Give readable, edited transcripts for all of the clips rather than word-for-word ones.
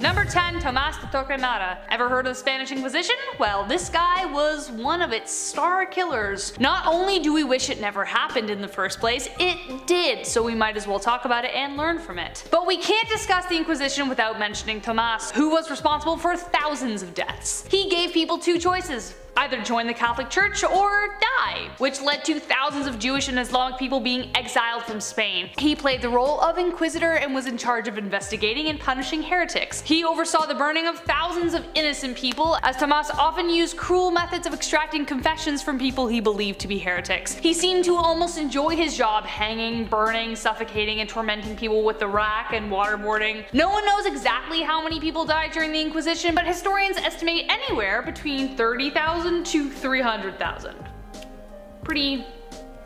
Number 10. Tomás de Torquemada. Ever heard of the Spanish Inquisition? Well, this guy was one of its star killers. Not only do we wish it never happened in the first place, it did, so we might as well talk about it and learn from it. But we can't discuss the Inquisition without mentioning Tomás, who was responsible for thousands of deaths. He gave people two choices: either join the Catholic Church or die, which led to thousands of Jewish and Islamic people being exiled from Spain. He played the role of inquisitor and was in charge of investigating and punishing heretics. He oversaw the burning of thousands of innocent people, as Tomás often used cruel methods of extracting confessions from people he believed to be heretics. He seemed to almost enjoy his job, hanging, burning, suffocating, and tormenting people with the rack and waterboarding. No one knows exactly how many people died during the Inquisition, but historians estimate anywhere between 30,000 to 300,000. Pretty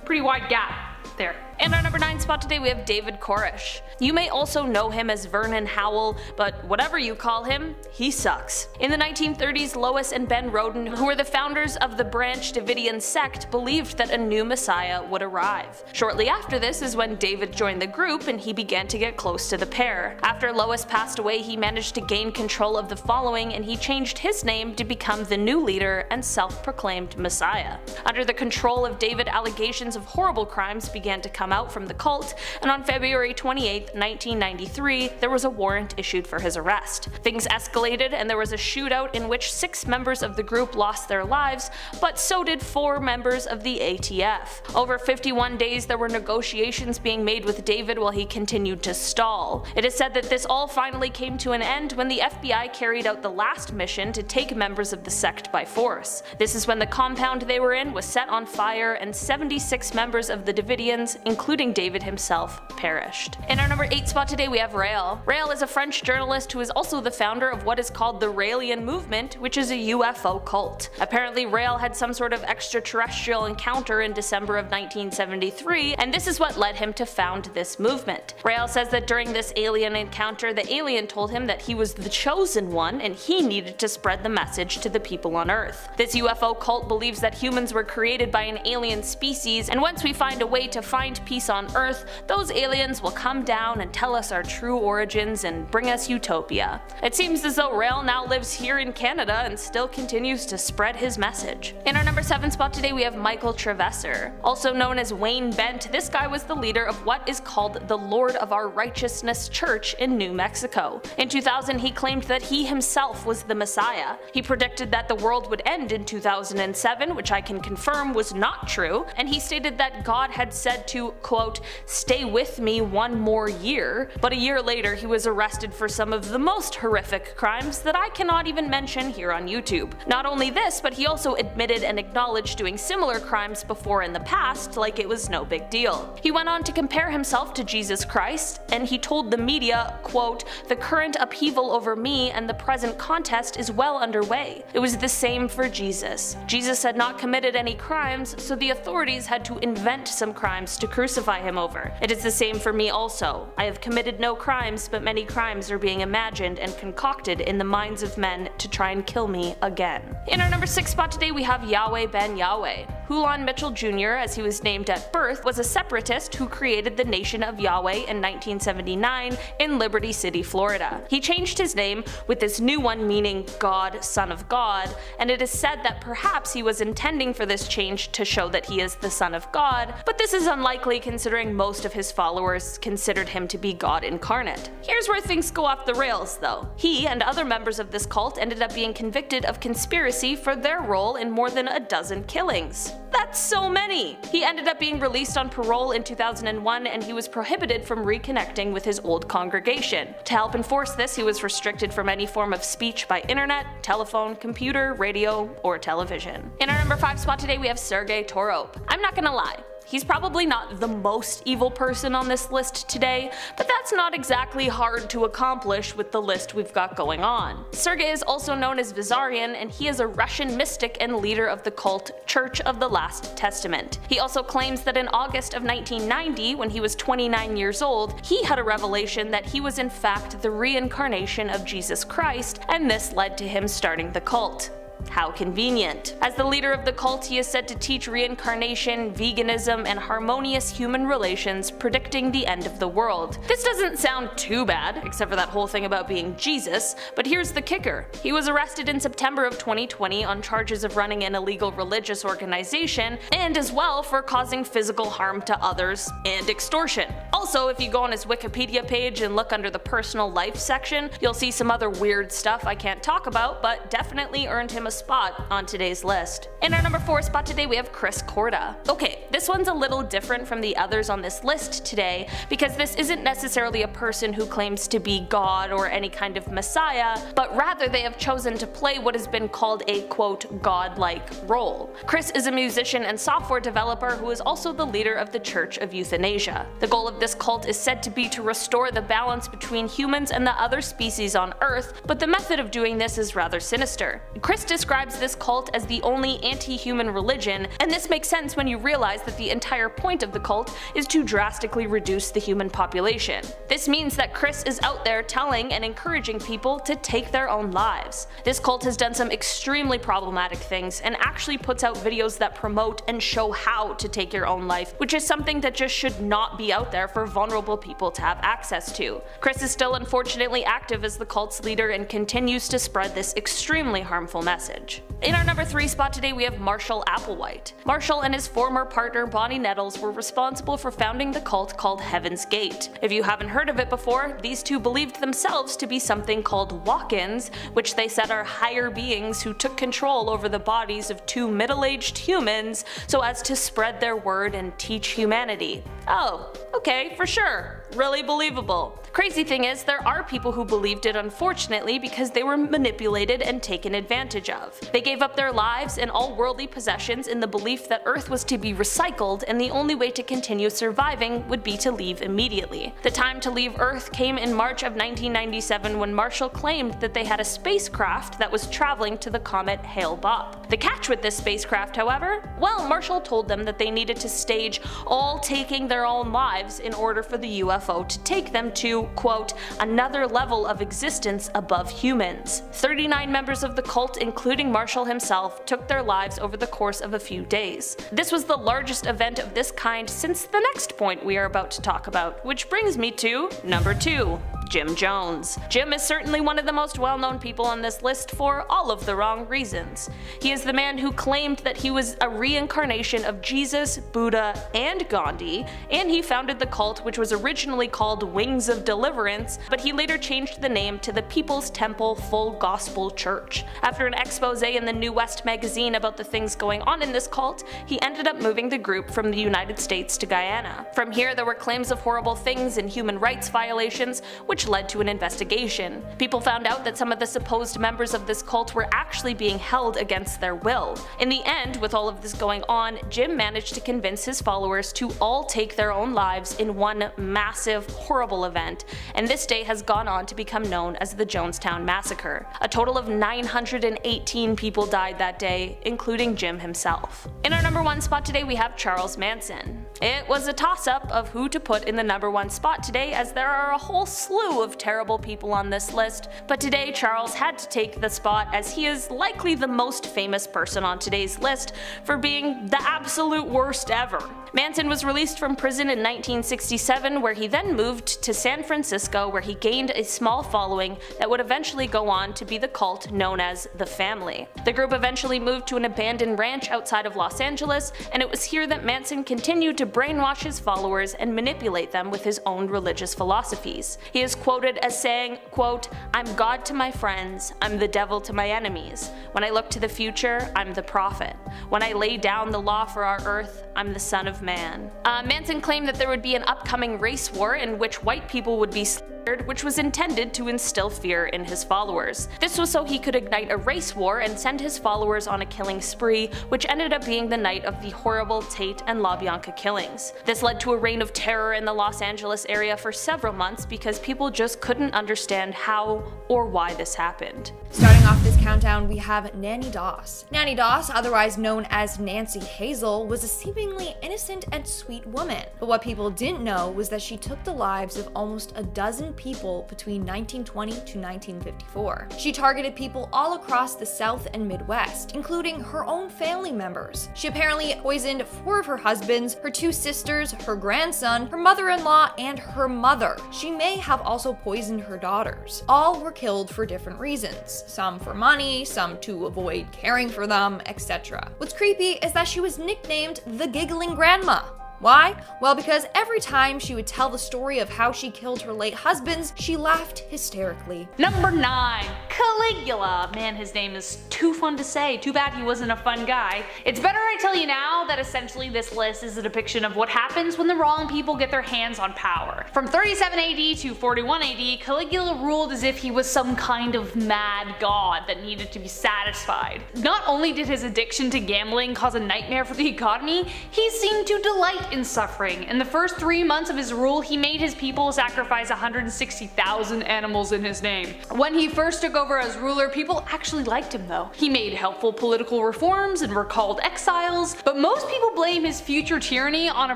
wide gap there. In our number 9 spot today we have David KORESH. You may also know him as Vernon Howell, but whatever you call him, he sucks. In the 1930s, Lois and Ben Roden, who were the founders of the Branch Davidian sect, believed that a new messiah would arrive. Shortly after this is when David joined the group and he began to get close to the pair. After Lois passed away, he managed to gain control of the following and he changed his name to become the new leader and self-proclaimed messiah. Under the control of David, allegations of horrible crimes began to come out from the cult, and on February 28, 1993, there was a warrant issued for his arrest. Things escalated and there was a shootout in which 6 members of the group lost their lives, but so did 4 members of the ATF. Over 51 days there were negotiations being made with David while he continued to stall. It is said that this all finally came to an end when the FBI carried out the last mission to take members of the sect by force. This is when the compound they were in was set on fire and 76 members of the Davidians, including David himself, perished. In our number 8 spot today we have Rael. Rael is a French journalist who is also the founder of what is called the Raelian movement, which is a UFO cult. Apparently Rael had some sort of extraterrestrial encounter in December of 1973, and this is what led him to found this movement. Rael says that during this alien encounter, the alien told him that he was the chosen one and he needed to spread the message to the people on Earth. This UFO cult believes that humans were created by an alien species, and once we find a way to find peace on Earth, those aliens will come down and tell us our true origins and bring us utopia. It seems as though Rael now lives here in Canada and still continues to spread his message. In our number 7 spot today we have Michael TRAVESSER. Also known as Wayne Bent, this guy was the leader of what is called the Lord of Our Righteousness Church in New Mexico. In 2000 he claimed that he himself was the Messiah. He predicted that the world would end in 2007, which I can confirm was not true, and he stated that God had said to, quote, "stay with me one more year," but a year later he was arrested for some of the most horrific crimes that I cannot even mention here on YouTube. Not only this, but he also admitted and acknowledged doing similar crimes before in the past like it was no big deal. He went on to compare himself to Jesus Christ, and he told the media, quote, "the current upheaval over me and the present contest is well underway. It was the same for Jesus. Jesus had not committed any crimes, so the authorities had to invent some crimes to crucify him over. It is the same for me also. I have committed no crimes, but many crimes are being imagined and concocted in the minds of men to try and kill me again." In our number 6 spot today we have Yahweh Ben Yahweh. Hulon Mitchell Jr., as he was named at birth, was a separatist who created the Nation of Yahweh in 1979 in Liberty City, Florida. He changed his name with this new one meaning God, Son of God, and it is said that perhaps he was intending for this change to show that he is the Son of God, but this is unlikely considering most of his followers considered him to be God incarnate. Here's where things go off the rails though. He and other members of this cult ended up being convicted of conspiracy for their role in more than a dozen killings. That's so many! He ended up being released on parole in 2001 and he was prohibited from reconnecting with his old congregation. To help enforce this, he was restricted from any form of speech by internet, telephone, computer, radio, or television. In our number 5 spot today we have Sergei Torop. I'm not gonna lie. He's probably not the most evil person on this list today, but that's not exactly hard to accomplish with the list we've got going on. Sergei is also known as Vizarian, and he is a Russian mystic and leader of the cult Church of the Last Testament. He also claims that in August of 1990, when he was 29 years old, he had a revelation that he was in fact the reincarnation of Jesus Christ, and this led to him starting the cult. How convenient. As the leader of the cult, he is said to teach reincarnation, veganism, and harmonious human relations, predicting the end of the world. This doesn't sound too bad, except for that whole thing about being Jesus, but here's the kicker. He was arrested in September of 2020 on charges of running an illegal religious organization, and as well for causing physical harm to others and extortion. Also, if you go on his Wikipedia page and look under the personal life section, you'll see some other weird stuff I can't talk about, but definitely earned him a spot on today's list. In our number 4 spot today we have Chris KORDA. Okay, this one's a little different from the others on this list today because this isn't necessarily a person who claims to be God or any kind of messiah, but rather they have chosen to play what has been called a quote godlike role. Chris is a musician and software developer who is also the leader of the Church of Euthanasia. The goal of this cult is said to be to restore the balance between humans and the other species on Earth, but the method of doing this is rather sinister. Chris describes this cult as the only anti-human religion, and this makes sense when you realize that the entire point of the cult is to drastically reduce the human population. This means that Chris is out there telling and encouraging people to take their own lives. This cult has done some extremely problematic things and actually puts out videos that promote and show how to take your own life, which is something that just should not be out there for vulnerable people to have access to. Chris is still unfortunately active as the cult's leader and continues to spread this extremely harmful message. In our number 3 spot today we have Marshall Applewhite. Marshall and his former partner Bonnie Nettles were responsible for founding the cult called Heaven's Gate. If you haven't heard of it before, these two believed themselves to be something called walk-ins, which they said are higher beings who took control over the bodies of 2 middle-aged humans so as to spread their word and teach humanity. Oh, okay, for sure. Really believable. Crazy thing is, there are people who believed it unfortunately because they were manipulated and taken advantage of. They gave up their lives and all worldly possessions in the belief that Earth was to be recycled and the only way to continue surviving would be to leave immediately. The time to leave Earth came in March of 1997 when Marshall claimed that they had a spacecraft that was traveling to the comet Hale-Bopp. The catch with this spacecraft, however? Well, Marshall told them that they needed to stage all taking their own lives in order for the UFO to take them to, quote, another level of existence above humans. 39 members of the cult, including Marshall himself, took their lives over the course of a few days. This was the largest event of this kind since the next point we are about to talk about, which brings me to number 2. Jim Jones. Jim is certainly one of the most well-known people on this list for all of the wrong reasons. He is the man who claimed that he was a reincarnation of Jesus, Buddha, and Gandhi, and he founded the cult which was originally called Wings of Deliverance, but he later changed the name to the People's Temple Full Gospel Church. After an expose in the New West magazine about the things going on in this cult, he ended up moving the group from the United States to Guyana. From here there were claims of horrible things and human rights violations, which led to an investigation. People found out that some of the supposed members of this cult were actually being held against their will. In the end, with all of this going on, Jim managed to convince his followers to all take their own lives in one massive, horrible event, and this day has gone on to become known as the Jonestown Massacre. A total of 918 people died that day, including Jim himself. In our number 1 spot today we have Charles Manson. It was a toss-up of who to put in the number 1 spot today, as there are a whole slew of terrible people on this list, but today Charles had to take the spot as he is likely the most famous person on today's list for being the absolute worst ever. Manson was released from prison in 1967, where he then moved to San Francisco, where he gained a small following that would eventually go on to be the cult known as The Family. The group eventually moved to an abandoned ranch outside of Los Angeles, and it was here that Manson continued to brainwash his followers and manipulate them with his own religious philosophies. He is quoted as saying, quote, "I'm God to my friends, I'm the devil to my enemies. When I look to the future, I'm the prophet. When I lay down the law for our earth, I'm the son of man." Manson claimed that there would be an upcoming race war in which white people would be slaughtered, which was intended to instill fear in his followers. This was so he could ignite a race war and send his followers on a killing spree, which ended up being the night of the horrible Tate and LaBianca killings. killings. This led to a reign of terror in the Los Angeles area for several months because people just couldn't understand how or why this happened. Starting off this countdown, we have Nannie Doss. Nannie Doss, otherwise known as Nancy Hazel, was a seemingly innocent and sweet woman. But what people didn't know was that she took the lives of almost a dozen people between 1920 to 1954. She targeted people all across the South and Midwest, including her own family members. She apparently poisoned 4 of her husbands, her 2 sisters, her grandson, her mother-in-law, and her mother. She may have also poisoned her daughters. All were killed for different reasons. Some for money, some to avoid caring for them, etc. What's creepy is that she was nicknamed the Giggling Grandma. Why? Well, because every time she would tell the story of how she killed her late husbands, she laughed hysterically. Number 9, Caligula. Man, his name is too fun to say. Too bad he wasn't a fun guy. It's better I tell you now that essentially this list is a depiction of what happens when the wrong people get their hands on power. From 37 AD to 41 AD, Caligula ruled as if he was some kind of mad god that needed to be satisfied. Not only did his addiction to gambling cause a nightmare for the economy, he seemed to delight in suffering. In the first 3 months of his rule, he made his people sacrifice 160,000 animals in his name. When he first took over as ruler, people actually liked him though. He made helpful political reforms and recalled exiles, but most people blame his future tyranny on a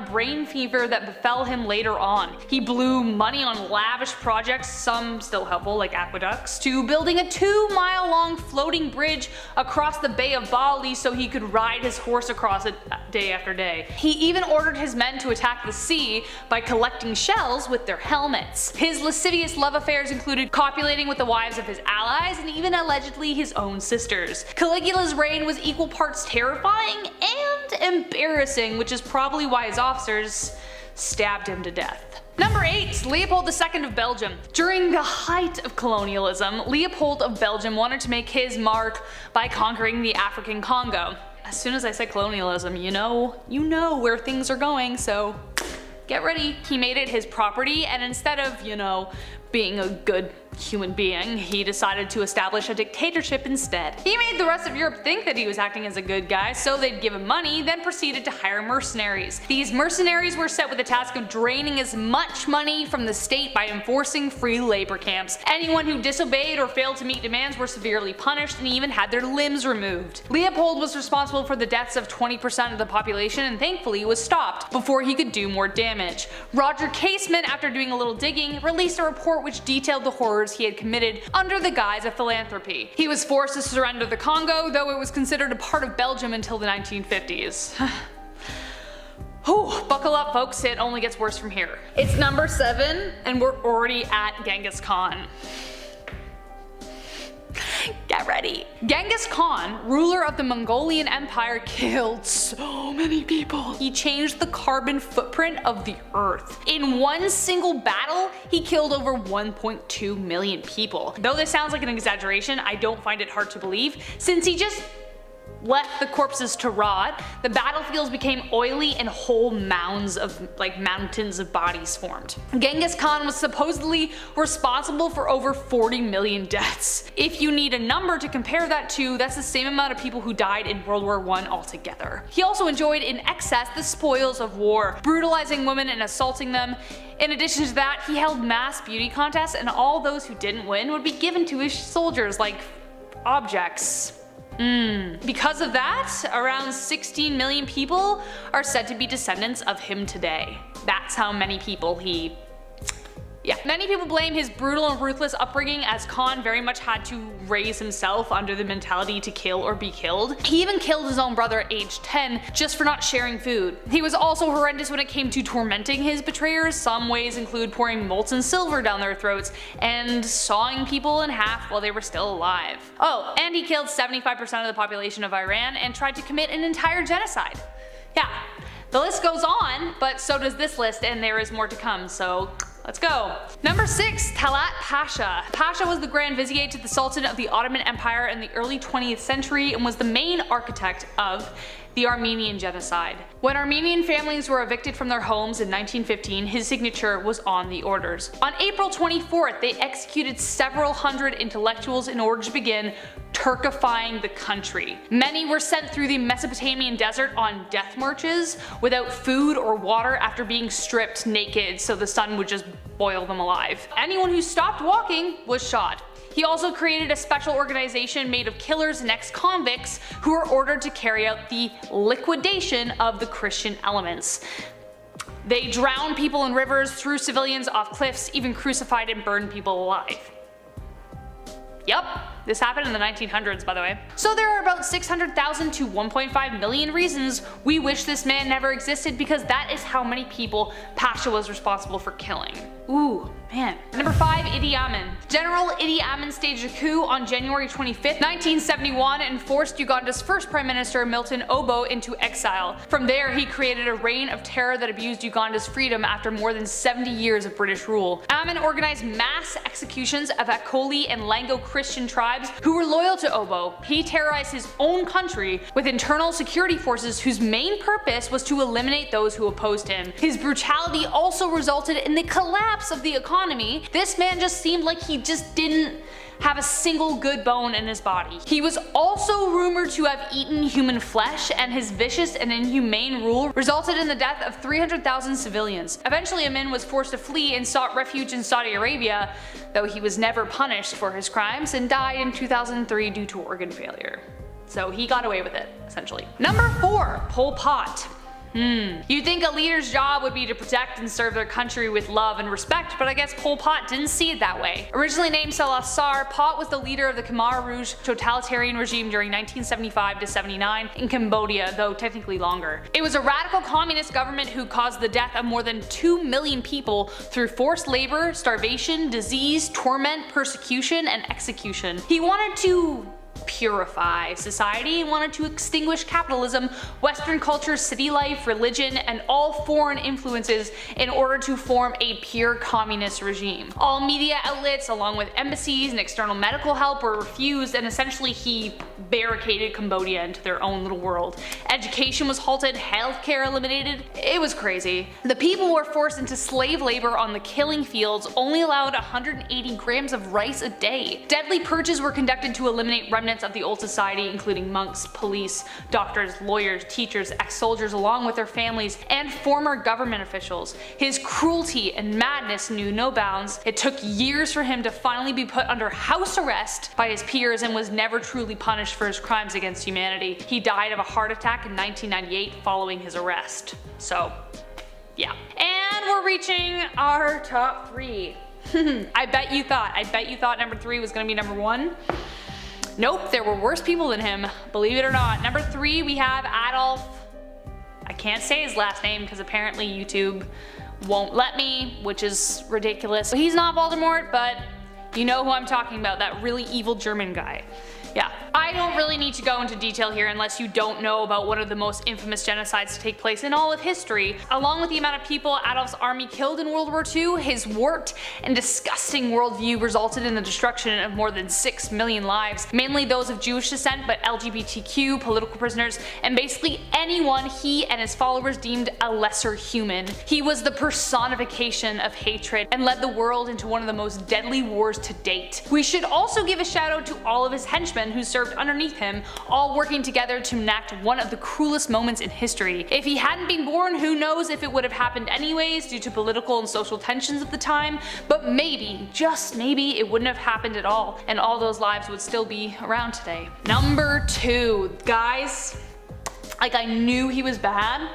brain fever that befell him later on. He blew money on lavish projects, some still helpful like aqueducts, to building a 2-mile-long floating bridge across the Bay of Bali so he could ride his horse across it day after day. He even ordered his men to attack the sea by collecting shells with their helmets. His lascivious love affairs included copulating with the wives of his allies and even allegedly his own sisters. Caligula's reign was equal parts terrifying and embarrassing, which is probably why his officers stabbed him to death. Number 8, Leopold II of Belgium. During the height of colonialism, Leopold of Belgium wanted to make his mark by conquering the African Congo. As soon as I said colonialism, you know where things are going, so get ready. He made it his property, and instead of, being a good human being, he decided to establish a dictatorship instead. He made the rest of Europe think that he was acting as a good guy, so they'd give him money, then proceeded to hire mercenaries. These mercenaries were set with the task of draining as much money from the state by enforcing free labor camps. Anyone who disobeyed or failed to meet demands were severely punished and even had their limbs removed. Leopold was responsible for the deaths of 20% of the population and thankfully was stopped before he could do more damage. Roger Casement, after doing a little digging, released a report which detailed the horrors he had committed under the guise of philanthropy. He was forced to surrender the Congo, though it was considered a part of Belgium until the 1950s. Whew, buckle up folks, it only gets worse from here. It's number 7 and we're already at Genghis Khan. Get ready. Genghis Khan, ruler of the Mongolian Empire, killed so many people. He changed the carbon footprint of the earth. In one single battle, he killed over 1.2 million people. Though this sounds like an exaggeration, I don't find it hard to believe, since he just left the corpses to rot. The battlefields became oily and whole mounds of mountains of bodies formed. Genghis Khan was supposedly responsible for over 40 million deaths. If you need a number to compare that to, that's the same amount of people who died in World War I altogether. He also enjoyed in excess the spoils of war, brutalizing women and assaulting them. In addition to that, he held mass beauty contests and all those who didn't win would be given to his soldiers like objects. Because of that, around 16 million people are said to be descendants of him today. That's how many people he... Many people blame his brutal and ruthless upbringing, as Khan very much had to raise himself under the mentality to kill or be killed. He even killed his own brother at age 10 just for not sharing food. He was also horrendous when it came to tormenting his betrayers. Some ways include pouring molten silver down their throats and sawing people in half while they were still alive. Oh, and he killed 75% of the population of Iran and tried to commit an entire genocide. Yeah, the list goes on, but so does this list, and there is more to come, so let's go. Number 6, Talat Pasha. Pasha was the Grand Vizier to the Sultan of the Ottoman Empire in the early 20th century and was the main architect of the Armenian genocide. When Armenian families were evicted from their homes in 1915, his signature was on the orders. On April 24th, they executed several hundred intellectuals in order to begin Turkifying the country. Many were sent through the Mesopotamian desert on death marches without food or water after being stripped naked so the sun would just boil them alive. Anyone who stopped walking was shot. He also created a special organization made of killers and ex-convicts who were ordered to carry out the liquidation of the Christian elements. They drowned people in rivers, threw civilians off cliffs, even crucified and burned people alive. Yup, this happened in the 1900s, by the way. So there are about 600,000 to 1.5 million reasons we wish this man never existed, because that is how many people Pasha was responsible for killing. Ooh, man. Number 5, Idi Amin. General Idi Amin staged a coup on January 25th, 1971 and forced Uganda's first Prime Minister Milton Obote into exile. From there, he created a reign of terror that abused Uganda's freedom after more than 70 years of British rule. Amin organized mass executions of Akoli and Lango Christian tribes who were loyal to Obote. He terrorized his own country with internal security forces whose main purpose was to eliminate those who opposed him. His brutality also resulted in the collapse of the economy. This man just seemed like he just didn't have a single good bone in his body. He was also rumored to have eaten human flesh, and his vicious and inhumane rule resulted in the death of 300,000 civilians. Eventually Amin was forced to flee and sought refuge in Saudi Arabia, though he was never punished for his crimes and died in 2003 due to organ failure. So he got away with it, essentially. Number 4, Pol Pot. You'd think a leader's job would be to protect and serve their country with love and respect, but I guess Pol Pot didn't see it that way. Originally named Salazar, Pot was the leader of the Khmer Rouge totalitarian regime during 1975 to 79 in Cambodia, though technically longer. It was a radical communist government who caused the death of more than 2 million people through forced labor, starvation, disease, torment, persecution, and execution. He wanted to purify society and wanted to extinguish capitalism, Western culture, city life, religion, and all foreign influences in order to form a pure communist regime. All media outlets, along with embassies and external medical help, were refused, and essentially he barricaded Cambodia into their own little world. Education was halted, healthcare eliminated. It was crazy. The people were forced into slave labor on the killing fields, only allowed 180 grams of rice a day. Deadly purges were conducted to eliminate remnants of the old society, including monks, police, doctors, lawyers, teachers, ex-soldiers along with their families, and former government officials. His cruelty and madness knew no bounds. It took years for him to finally be put under house arrest by his peers and was never truly punished for his crimes against humanity. He died of a heart attack in 1998 following his arrest. So, yeah. And we're reaching our top 3. I bet you thought number 3 was gonna be number 1. Nope, there were worse people than him, believe it or not. Number 3, we have Adolf. I can't say his last name because apparently YouTube won't let me, which is ridiculous. He's not Voldemort, but you know who I'm talking about, that really evil German guy. Yeah, I don't really need to go into detail here unless you don't know about one of the most infamous genocides to take place in all of history. Along with the amount of people Adolf's army killed in World War II, his warped and disgusting worldview resulted in the destruction of more than 6 million lives, mainly those of Jewish descent, but LGBTQ, political prisoners, and basically anyone he and his followers deemed a lesser human. He was the personification of hatred and led the world into one of the most deadly wars to date. We should also give a shout out to all of his henchmen who served underneath him, all working together to enact one of the cruelest moments in history. If he hadn't been born, who knows if it would have happened anyways due to political and social tensions of the time, but maybe, just maybe, it wouldn't have happened at all, and all those lives would still be around today. Number 2, guys, like I knew he was bad,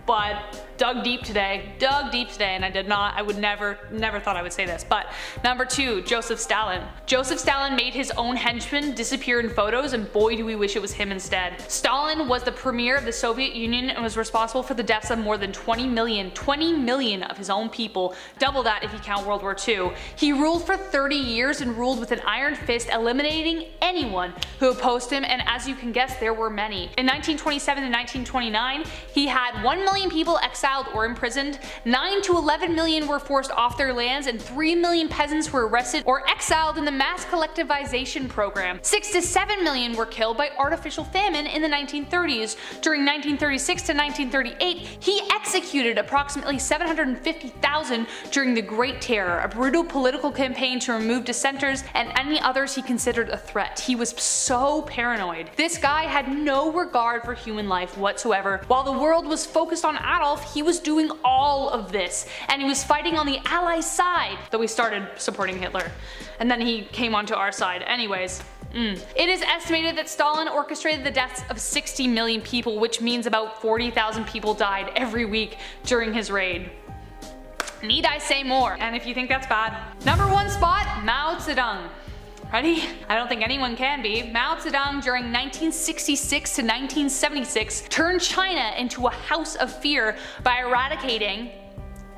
but dug deep today, and I would never thought I would say this, but number 2, Joseph Stalin. Joseph Stalin made his own henchmen disappear in photos, and boy do we wish it was him instead. Stalin was the premier of the Soviet Union and was responsible for the deaths of more than 20 million of his own people, double that if you count World War II. He ruled for 30 years and ruled with an iron fist, eliminating anyone who opposed him, and as you can guess, there were many. In 1927 and 1929, he had 1 million people exiled exiled or imprisoned, 9 to 11 million were forced off their lands, and 3 million peasants were arrested or exiled in the mass collectivization program. 6 to 7 million were killed by artificial famine in the 1930s. During 1936 to 1938, he executed approximately 750,000 during the Great Terror, a brutal political campaign to remove dissenters and any others he considered a threat. He was so paranoid. This guy had no regard for human life whatsoever. While the world was focused on Adolf, he was doing all of this, and he was fighting on the Allies' side, though he started supporting Hitler, and then he came onto our side anyways. It is estimated that Stalin orchestrated the deaths of 60 million people, which means about 40,000 people died every week during his reign. Need I say more? And if you think that's bad. Number 1 spot, Mao Zedong. Ready? I don't think anyone can be. Mao Zedong during 1966 to 1976 turned China into a house of fear by eradicating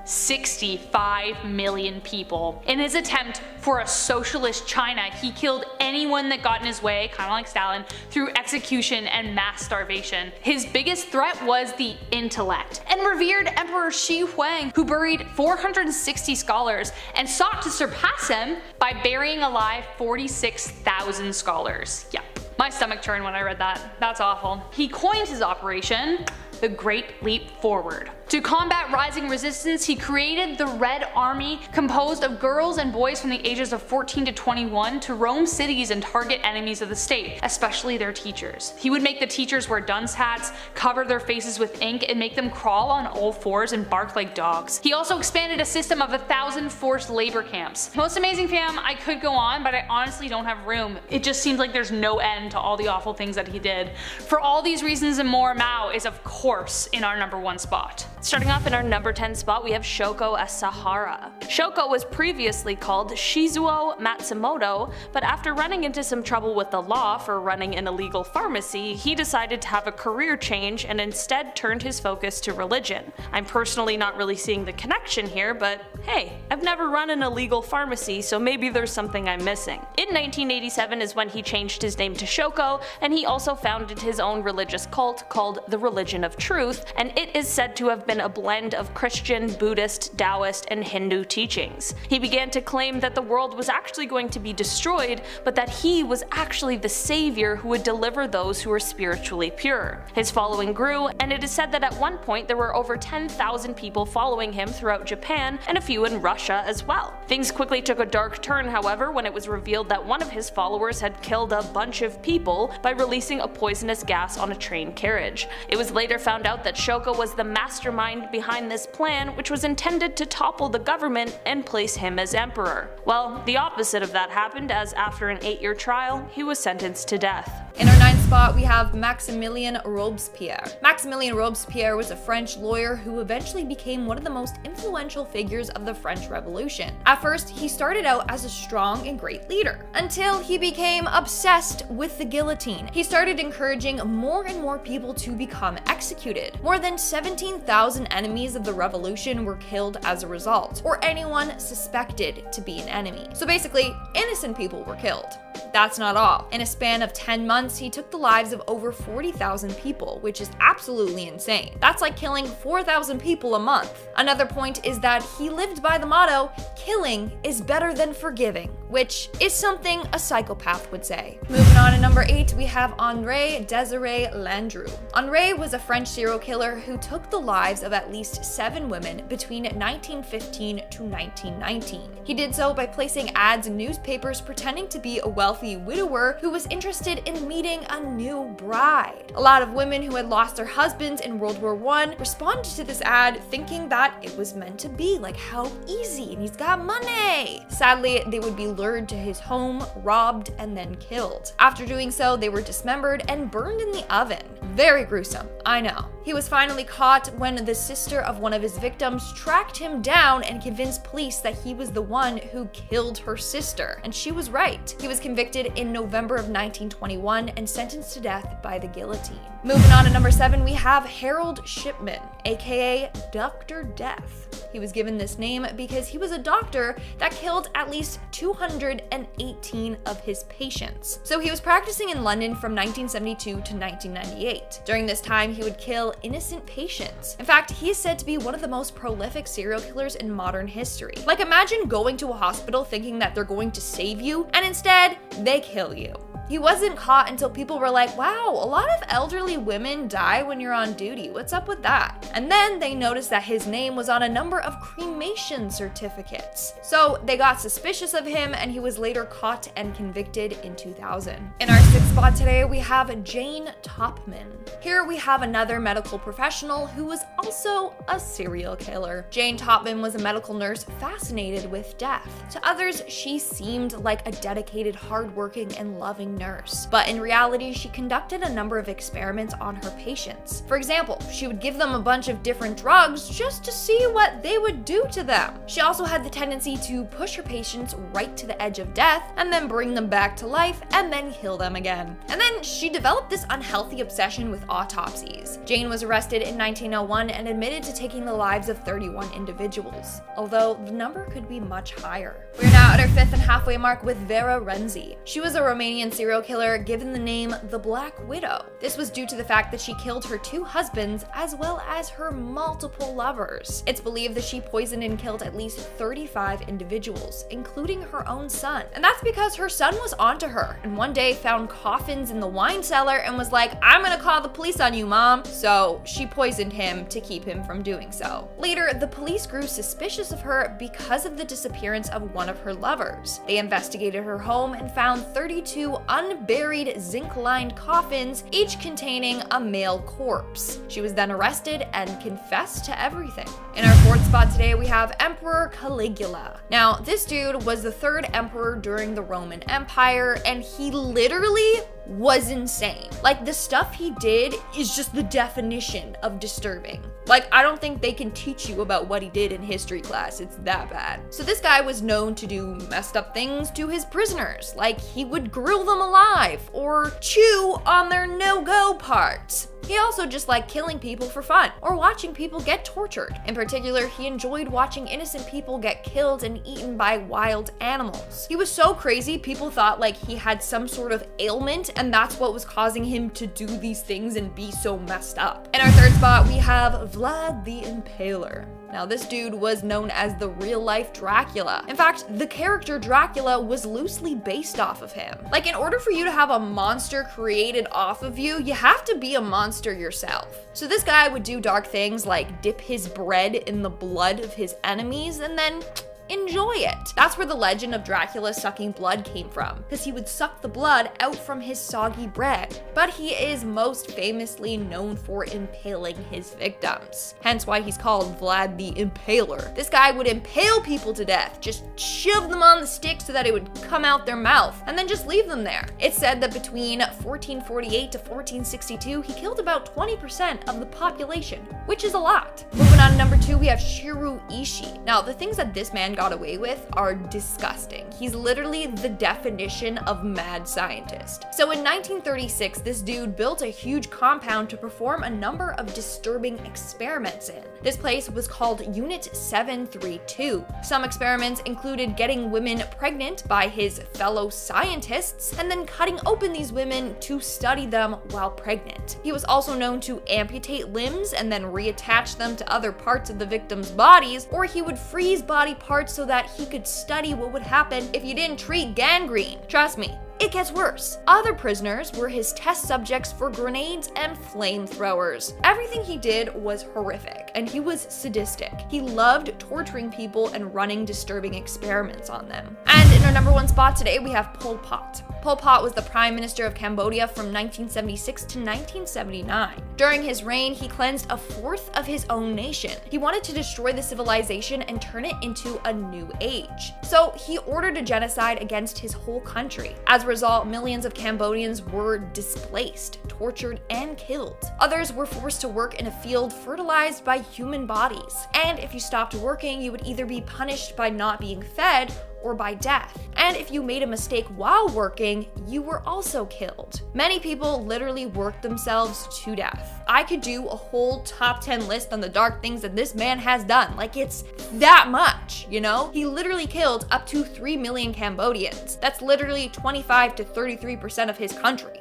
65 million people. In his attempt for a socialist China, he killed anyone that got in his way, kinda like Stalin, through execution and mass starvation. His biggest threat was the intellect, and revered Emperor Shi Huang, who buried 460 scholars and sought to surpass him by burying alive 46,000 scholars. Yep. My stomach turned when I read that. That's awful. He coined his operation the Great Leap Forward. To combat rising resistance, he created the Red Army, composed of girls and boys from the ages of 14 to 21 to roam cities and target enemies of the state, especially their teachers. He would make the teachers wear dunce hats, cover their faces with ink, and make them crawl on all fours and bark like dogs. He also expanded a system of 1,000 forced labor camps. Most amazing fam, I could go on, but I honestly don't have room. It just seems like there's no end to all the awful things that he did. For all these reasons and more, Mao is of course in our number 1 spot. Starting off in our number 10 spot, we have Shoko Asahara. Shoko was previously called Shizuo Matsumoto, but after running into some trouble with the law for running an illegal pharmacy, he decided to have a career change and instead turned his focus to religion. I'm personally not really seeing the connection here, but hey, I've never run an illegal pharmacy, so maybe there's something I'm missing. In 1987 is when he changed his name to Shoko, and he also founded his own religious cult called the Religion of Truth, and it is said to have been a blend of Christian, Buddhist, Taoist, and Hindu teachings. He began to claim that the world was actually going to be destroyed, but that he was actually the savior who would deliver those who were spiritually pure. His following grew, and it is said that at one point there were over 10,000 people following him throughout Japan and a few in Russia as well. Things quickly took a dark turn, however, when it was revealed that one of his followers had killed a bunch of people by releasing a poisonous gas on a train carriage. It was later found out that Shoko was the mastermind behind this plan, which was intended to topple the government and place him as emperor. Well, the opposite of that happened, as after an 8-year trial, he was sentenced to death. In our 9th spot, we have Maximilien Robespierre. Maximilien Robespierre was a French lawyer who eventually became one of the most influential figures of the French Revolution. At first, he started out as a strong and great leader, until he became obsessed with the guillotine. He started encouraging more and more people to become executed. More than 17,000 enemies of the revolution were killed as a result, or anyone suspected to be an enemy. So basically, innocent people were killed. That's not all. In a span of 10 months, he took the lives of over 40,000 people, which is absolutely insane. That's like killing 4,000 people a month. Another point is that he lived by the motto, killing is better than forgiving, which is something a psychopath would say. Moving on to number 8, we have Henri Désiré Landru. Henri was a French serial killer who took the lives of at least 7 women between 1915 to 1919. He did so by placing ads in newspapers pretending to be a wealthy widower who was interested in meeting a new bride. A lot of women who had lost their husbands in World War I responded to this ad thinking that it was meant to be, like how easy, and he's got money. Sadly, they would be lured to his home, robbed, and then killed. After doing so, they were dismembered and burned in the oven. Very gruesome, I know. He was finally caught when the sister of one of his victims tracked him down and convinced police that he was the one who killed her sister, and she was right. He was convicted convicted in November of 1921 and sentenced to death by the guillotine. Moving on to number 7, we have Harold Shipman, aka Dr. Death. He was given this name because he was a doctor that killed at least 218 of his patients. So he was practicing in London from 1972 to 1998. During this time, he would kill innocent patients. In fact, he is said to be one of the most prolific serial killers in modern history. Like, imagine going to a hospital thinking that they're going to save you, and instead, they kill you. He wasn't caught until people were like, wow, a lot of elderly women die when you're on duty. What's up with that? And then they noticed that his name was on a number of cremation certificates. So they got suspicious of him, and he was later caught and convicted in 2000. In our 6th spot today, we have Jane Toppan. Here we have another medical professional who was also a serial killer. Jane Toppan was a medical nurse fascinated with death. To others, she seemed like a dedicated, hardworking, and loving nurse. But in reality, she conducted a number of experiments on her patients. For example, she would give them a bunch of different drugs just to see what they would do to them. She also had the tendency to push her patients right to the edge of death and then bring them back to life and then kill them again. And then she developed this unhealthy obsession with autopsies. Jane was arrested in 1901 and admitted to taking the lives of 31 individuals, although the number could be much higher. We're now at our 5th and halfway mark with Vera Renzi. She was a Romanian serial killer given the name the Black Widow. This was due to the fact that she killed her 2 husbands as well as her multiple lovers. It's believed that she poisoned and killed at least 35 individuals, including her own son. And that's because her son was onto her and one day found coffins in the wine cellar and was like, I'm gonna call the police on you, Mom. So she poisoned him to keep him from doing so. Later, the police grew suspicious of her because of the disappearance of one of her lovers. They investigated her home and found 32 unburied zinc-lined coffins, each containing a male corpse. She was then arrested and confessed to everything. In our 4th spot today, we have Emperor Caligula. Now, this dude was the 3rd emperor during the Roman Empire, and he literally was insane. Like, the stuff he did is just the definition of disturbing. Like, I don't think they can teach you about what he did in history class. It's that bad. So this guy was known to do messed up things to his prisoners. Like, he would grill them alive or chew on their no-go parts. He also just liked killing people for fun or watching people get tortured. In particular, he enjoyed watching innocent people get killed and eaten by wild animals. He was so crazy, people thought like he had some sort of ailment and that's what was causing him to do these things and be so messed up. In our 3rd spot, we have VLAD the Impaler. Now, this dude was known as the real-life Dracula. In fact, the character Dracula was loosely based off of him. Like, in order for you to have a monster created off of you, you have to be a monster yourself. So this guy would do dark things like dip his bread in the blood of his enemies and then enjoy it. That's where the legend of Dracula sucking blood came from, because he would suck the blood out from his soggy bread. But he is most famously known for impaling his victims, hence why he's called Vlad the Impaler. This guy would impale people to death, just shove them on the stick so that it would come out their mouth, and then just leave them there. It's said that between 1448 to 1462, he killed about 20% of the population, which is a lot. Moving on to number 2, we have Shiro Ishii. Now, the things that this man got away with are disgusting. He's literally the definition of mad scientist. So in 1936, this dude built a huge compound to perform a number of disturbing experiments in. This place was called Unit 732. Some experiments included getting women pregnant by his fellow scientists and then cutting open these women to study them while pregnant. He was also known to amputate limbs and then reattach them to other parts of the victims' bodies, or he would freeze body parts so that he could study what would happen if you didn't treat gangrene. Trust me, it gets worse. Other prisoners were his test subjects for grenades and flamethrowers. Everything he did was horrific, and he was sadistic. He loved torturing people and running disturbing experiments on them. And in our number 1 spot today, we have Pol Pot. Pol Pot was the Prime Minister of Cambodia from 1976 to 1979. During his reign, he cleansed 1/4 of his own nation. He wanted to destroy the civilization and turn it into a new age. So he ordered a genocide against his whole country. As a result, millions of Cambodians were displaced, tortured, and killed. Others were forced to work in a field fertilized by human bodies. And if you stopped working, you would either be punished by not being fed or by death. And if you made a mistake while working, you were also killed. Many people literally worked themselves to death. I could do a whole top 10 list on the dark things that this man has done. Like, it's that much, you know? He literally killed up to 3 million Cambodians. That's literally 25 to 33% of his country.